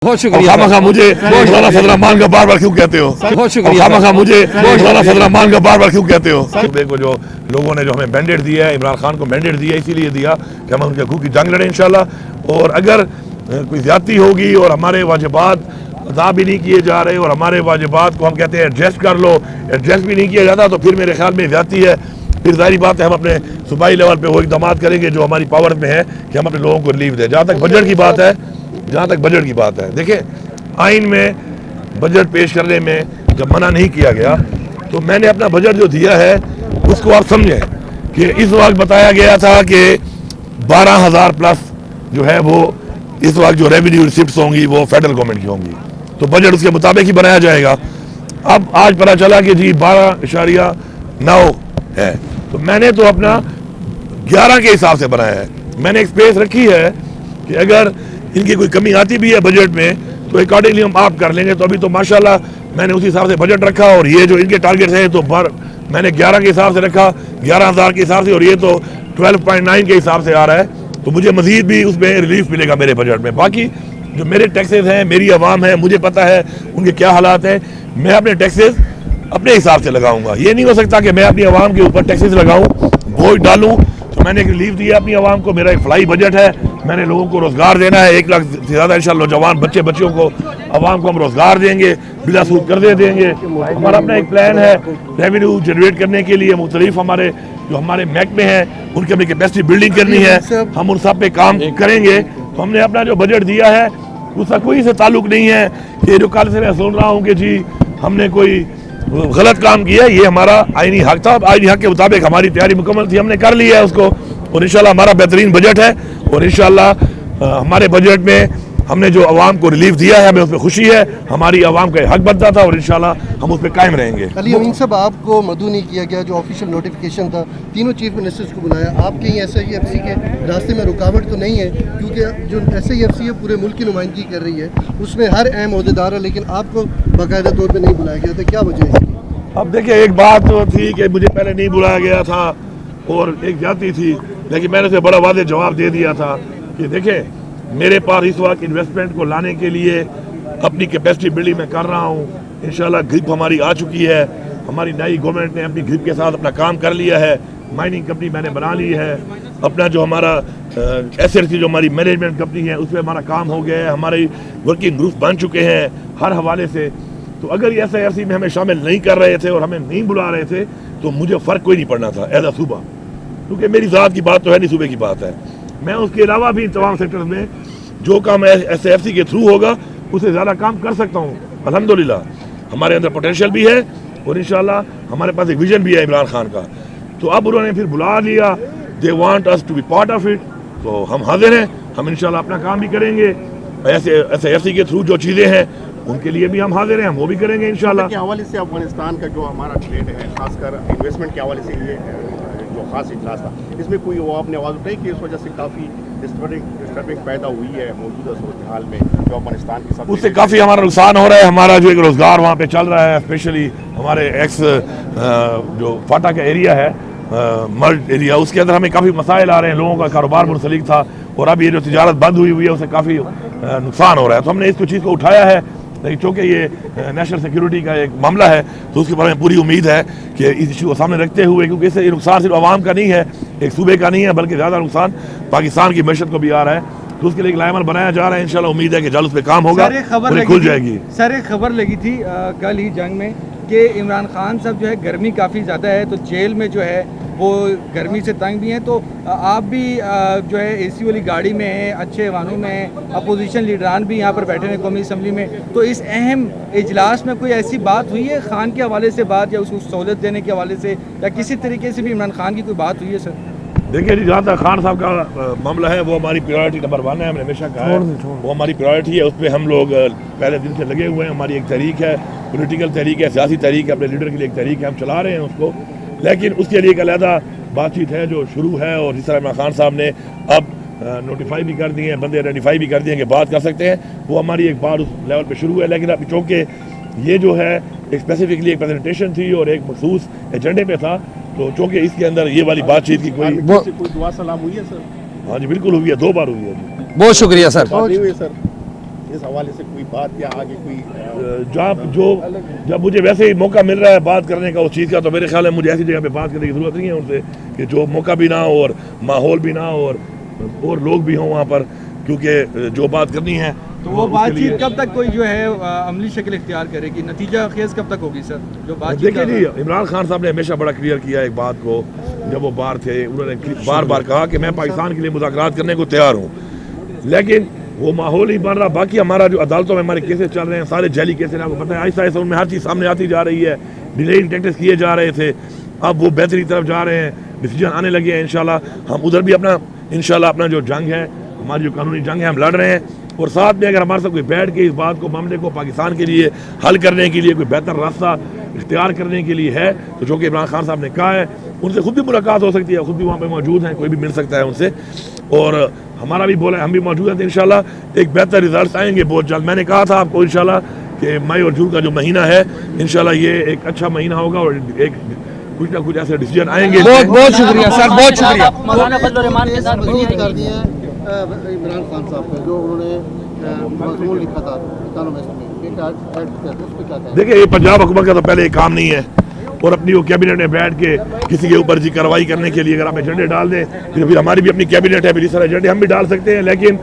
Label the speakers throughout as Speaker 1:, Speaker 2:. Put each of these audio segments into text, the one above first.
Speaker 1: बहुत शुक्रिया।
Speaker 2: खामखा मुझे मौलाना फजल रहमान का बार बार क्यों कहते हो?
Speaker 1: बहुत शुक्रिया।
Speaker 2: खामखा मुझे मौलाना फजल रहमान का बार बार क्यों कहते हो? सुबह को जो लोगों ने जो हमें मैंडेट दिया है, इमरान खान को मैंडेट दिया इसीलिए दिया कि हम उनके हकूक़ की जंग लड़ें इंशाल्लाह। और अगर कोई ज्यादती होगी और हमारे वाजिबात अदा भी नहीं किए जा रहे और हमारे वाजिबात को हम कहते हैं एडजस्ट कर लो, एडजस्ट भी नहीं किया जाता तो फिर मेरे ख्याल में ज्यादती है। फिर जाहिर बात है हम अपने सूबाई लेवल पे वो इकदाम करेंगे जो हमारी पावर में है कि हम अपने लोगों को रिलीफ दें। जहाँ तक बजट की बात है, देखिए आइन में बजट पेश करने में जब मना नहीं किया गया तो मैंने अपना बजट जो दिया है उसको आप समझें कि इस वक्त बताया गया था कि 12,000 प्लस जो है वो इस वक्त जो रेवेन्यू रिसिप्ट्स होंगी वो फेडरल गवर्नमेंट की होंगी, तो बजट उसके मुताबिक ही बनाया जाएगा। अब आज पता चला कि जी 12.9 है, तो मैंने तो अपना 11 के हिसाब से बनाया है। मैंने एक स्पेस रखी है कि अगर इनकी कोई कमी आती भी है बजट में तो अकॉर्डिंगली हम आप कर लेंगे। तो अभी तो माशाल्लाह मैंने उसी हिसाब से बजट रखा और ये जो इनके टारगेट है तो मैंने 11 के हिसाब से रखा, 11,000 के हिसाब से, और ये तो 12.9 के हिसाब से आ रहा है। तो मुझे मजीद भी उसमें रिलीफ मिलेगा मेरे बजट में। बाकी जो मेरे टैक्सेस हैं, मेरी आवाम है, मुझे पता है उनके क्या हालात हैं। मैं अपने टैक्सेस अपने हिसाब से लगाऊंगा। ये नहीं हो सकता कि मैं अपनी आवाम के ऊपर टैक्सेस लगाऊं, बोझ डालूं। तो मैंने एक रिलीफ दिया अपनी आवाम को। मेरा एक फ्लाई बजट है, मैंने लोगों को रोजगार देना है। 1 लाख से ज़्यादा इंशाल्लाह नौजवान बच्चियों को, आवाम को हम रोजगार देंगे, बिला सूद कर्जे देंगे। हमारा अपना एक प्लान है रेवेन्यू जनरेट करने के लिए। मुख्तलिफ हमारे महकमे हैं उनकी अपनी कैपेसिटी बिल्डिंग करनी है, हम उन सब पे काम करेंगे। तो हमने अपना जो बजट दिया है उसका कोई से ताल्लुक नहीं है कि जो कल से मैं सुन रहा हूँ कि जी हमने कोई गलत काम किया। ये हमारा आईनी हक था, आईनी हक के मुताबिक हमारी तैयारी मुकम्मल थी, हमने कर लिया है उसको। और इंशाल्लाह हमारा बेहतरीन बजट है और इंशाल्लाह हमारे बजट में हमने जो आवाम को रिलीफ दिया है हमें उसमें खुशी है। हमारी आवाम का हक बनता था और इंशाल्लाह हम उस पर कायम रहेंगे।
Speaker 3: अली अमीन साहब, आपको मदू नहीं किया गया, जो ऑफिशियल नोटिफिकेशन था, तीनों चीफ मिनिस्टर्स को बुलाया। आप कहीं SIFC के रास्ते में रुकावट तो नहीं है? क्योंकि जो SIFC है पूरे मुल्क की नुमाइंदगी कर रही है, उसमें हर अहम अहदेदार है, लेकिन आपको बाकायदा तौर पर नहीं बुलाया गया था, क्या वजह है इसकी?
Speaker 2: अब देखिए, एक बात तो थी कि मुझे पहले नहीं बुलाया गया था और एक जाती थी, लेकिन मैंने उसे बड़ा वादे जवाब दे दिया था कि देखिए मेरे पास इस वक्त इन्वेस्टमेंट को लाने के लिए अपनी कैपेसिटी बिल्डिंग में कर रहा हूँ। इंशाल्लाह ग्रिप हमारी आ चुकी है, हमारी नई गवर्नमेंट ने अपनी ग्रिप के साथ अपना काम कर लिया है। माइनिंग कंपनी मैंने बना ली है, अपना जो हमारा SRC जो हमारी मैनेजमेंट कंपनी है उसमें हमारा काम हो गया है, हमारे वर्किंग ग्रुप बन चुके हैं हर हवाले से। तो अगर ये SIFC में हमें शामिल नहीं कर रहे थे और हमें नहीं बुला रहे थे तो मुझे फ़र्क कोई नहीं पड़ना था एज अ सूबा, क्योंकि मेरी ज़ात की बात तो है नहीं, सूबे की बात है। मैं उसके अलावा भी तमाम सेक्टर्स में जो काम SIFC के थ्रू होगा उससे ज़्यादा काम कर सकता हूँ। अल्हम्दुलिल्लाह हमारे अंदर पोटेंशियल भी है और इंशाल्लाह हमारे पास एक विजन भी है इमरान खान का। तो अब उन्होंने फिर बुला लिया, they want us to be part of it, तो हम हाजिर हैं, हम इंशाल्लाह अपना काम भी करेंगे। ऐसे SIFC के थ्रू जो चीज़ें हैं उनके लिए भी हम हाजिर हैं, हम वो भी करेंगे इंशाल्लाह।
Speaker 4: के हवाले से अफगानिस्तान का जो हमारा ट्रेड है, खासकर इन्वेस्टमेंट के हवाले से ये जो खास इजलास था, इसमें कोई वो आपने आवाज़ उठाई कि इस वजह से काफ़ी डिस्टर्बिंग पैदा हुई है मौजूदा सूरत हाल में जो अफगानिस्तान के साथ, उससे
Speaker 2: काफ़ी हमारा नुकसान हो रहा है। हमारा जो एक रोज़गार वहाँ पे चल रहा है, स्पेशली हमारे जो फाटा का एरिया है, मर्ड एरिया, उसके अंदर हमें काफ़ी मसाइल आ रहे हैं, लोगों का कारोबार मुंसलिक था और अब ये जो तिजारत बंद हुई है उससे काफ़ी नुकसान हो रहा है। तो हमने इसको चीज़ को उठाया है, लेकिन चूँकि ये नेशनल सिक्योरिटी का एक मामला है तो उसके बारे में पूरी उम्मीद है कि इस इशू को सामने रखते हुए, क्योंकि इससे ये नुकसान सिर्फ आवाम का नहीं है, एक सूबे का नहीं है, बल्कि ज़्यादा नुकसान पाकिस्तान की मैशत को भी आ रहा है। तो उसके लिए एक लाइमन बनाया जा रहा है। इंशाल्लाह उम्मीद है कि जल्द उस पर काम होगा, खुल जाएगी।
Speaker 1: सर, एक खबर लगी थी कल ही जंग में कि इमरान खान साहब जो है गर्मी काफ़ी ज़्यादा है तो जेल में जो है वो गर्मी से तंग भी हैं, तो आप भी जो है AC वाली गाड़ी में हैं, अच्छे वाहनों में हैं, अपोजिशन लीडरान भी यहाँ पर बैठे हैं कौमी असम्बली में। तो इस अहम इजलास में कोई ऐसी बात हुई है खान के हवाले से बात, या उसको सहूलत देने के हवाले से, या किसी तरीके से भी इमरान खान की कोई बात हुई है? सर
Speaker 2: देखिए जी, जहाँ तक खान साहब का मामला है वो हमारी प्रायोरिटी नंबर 1 है, हमने हमेशा कहा है वो हमारी प्रायोरिटी है, उस पर हम लोग पहले दिन से लगे हुए हैं। हमारी एक तहरीक है, पॉलिटिकल तहरीक है, सियासी तहरीक है, अपने लीडर के लिए एक तहरीक है, हम चला रहे हैं उसको। लेकिन उसके लिए एक अलहदा बातचीत है जो शुरू है, और जिस तरह इमरान खान साहब ने अब नोटिफाई भी कर दिए हैं, बंदे आइडेंटिफाई भी कर दिए हैं कि बात कर सकते हैं, वो हमारी एक बार उस लेवल पे शुरू है। लेकिन अब चूँकि ये जो है एक स्पेसिफिकली एक प्रेजेंटेशन थी और एक मखसूस एजेंडे पे था, तो चूँकि इसके अंदर ये वाली बातचीत की कोई
Speaker 4: दुआ सलाम हुई है सर?
Speaker 2: हाँ जी बिल्कुल हुई है, 2 बार हुई है जी।
Speaker 1: बहुत शुक्रिया सर।
Speaker 4: बात नहीं हुई है सर। इस हवाले से कोई बात या आगे कोई
Speaker 2: जब मुझे वैसे ही मौका मिल रहा है बात करने का उस चीज़ का, तो मेरे ख्याल है मुझे ऐसी जगह पे बात करने की ज़रूरत नहीं है उनसे कि जो मौका भी ना हो और माहौल भी ना हो और लोग भी हों वहाँ पर, क्योंकि जो बात करनी है
Speaker 1: तो वो बातचीत कब तक कोई जो है अमली शक्ल इख्तियार करेगी, नतीजा खेज कब तक होगी सर जो बातचीत?
Speaker 2: देखिए जी, इमरान खान साहब ने हमेशा बड़ा क्लियर किया एक बात को, जब वो बाहर थे उन्होंने बार बार कहा कि मैं पाकिस्तान के लिए मुज़ाकरात करने को तैयार हूँ, लेकिन वो माहौल ही बन रहा। बाकी हमारा जो अदालतों में हमारे केसेस चल रहे हैं सारे जैली केसेस, आपको पता है आहिस्ता आहिस्ता उनमें हर चीज़ सामने आती जा रही है। डिलेइंग टैक्टिक्स किए जा रहे थे, अब वो बेहतरी तरफ जा रहे हैं, डिसीजन आने लगे हैं। इंशाल्लाह हम उधर भी अपना जो जंग है, हमारी जो कानूनी जंग है, हम लड़ रहे हैं। और साथ में अगर हमारे साथ कोई बैठ के इस बात को मामले को पाकिस्तान के लिए हल करने के लिए कोई बेहतर रास्ता इख्तियार करने के लिए है, तो जो कि इमरान खान साहब ने कहा है, उनसे खुद भी मुलाकात हो सकती है, खुद भी वहाँ पे मौजूद हैं, कोई भी मिल सकता है उनसे। और हमारा भी बोला है, हम भी मौजूद हैं, तो इंशाल्लाह एक बेहतर रिजल्ट आएंगे बहुत जल्द। मैंने कहा था आपको इंशाल्लाह कि मई और जून का जो महीना है, इंशाल्लाह ये एक अच्छा महीना होगा और एक कुछ ना कुछ ऐसे डिसीजन आएंगे।
Speaker 1: बहुत बहुत शुक्रिया सर, बहुत शुक्रिया।
Speaker 5: मौलाना फजल रहमान के साथ
Speaker 3: मजबूत कर दिए इमरान खान साहब को, जो उन्होंने मजमून लिखा था इकोनॉमिस्ट में,
Speaker 2: देखिए ये पंजाब हुकूमत का तो पहले एक काम नहीं है, और अपनी वो कैबिनेट में बैठ के किसी के ऊपर जी कार्रवाई करने के लिए अगर आप एजेंडे डाल दें, फिर हमारी भी अपनी कैबिनेट है, फिर इस तरह एजेंडे हम भी डाल सकते हैं, लेकिन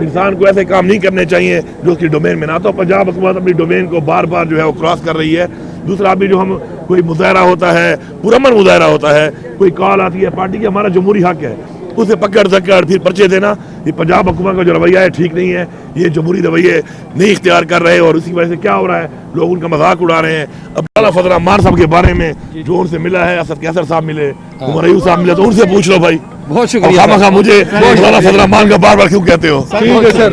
Speaker 2: इंसान को ऐसे काम नहीं करने चाहिए जो उसकी डोमेन में ना। तो पंजाब हुकूमत अपनी डोमेन को बार बार जो है वो क्रॉस कर रही है। दूसरा अभी जो हम कोई मुजाहरा होता है, पुरअमन मुजाहरा होता है, कोई कॉल आती है पार्टी की, हमारा जमहूरी हक है, उसे पकड़ सकड़ फिर पर्चे देना, ये पंजाब हुकूमत का जो रवैया है ठीक नहीं है। ये जमहूरी रवैये नहीं इख्तियार कर रहे, और उसी वजह से क्या हो रहा है, लोग उनका मजाक उड़ा रहे हैं। अब मौलाना फजल रहमान साहब के बारे में जो उनसे मिला है, असद कैसर साहब मिले, उमर अयूब साहब मिले, तो उनसे पूछ लो भाई।
Speaker 1: बहुत शुक्रिया।
Speaker 2: मुझे मौलाना फजल रहमान का बार बार क्यों कहते हो?
Speaker 1: ठीक है सर।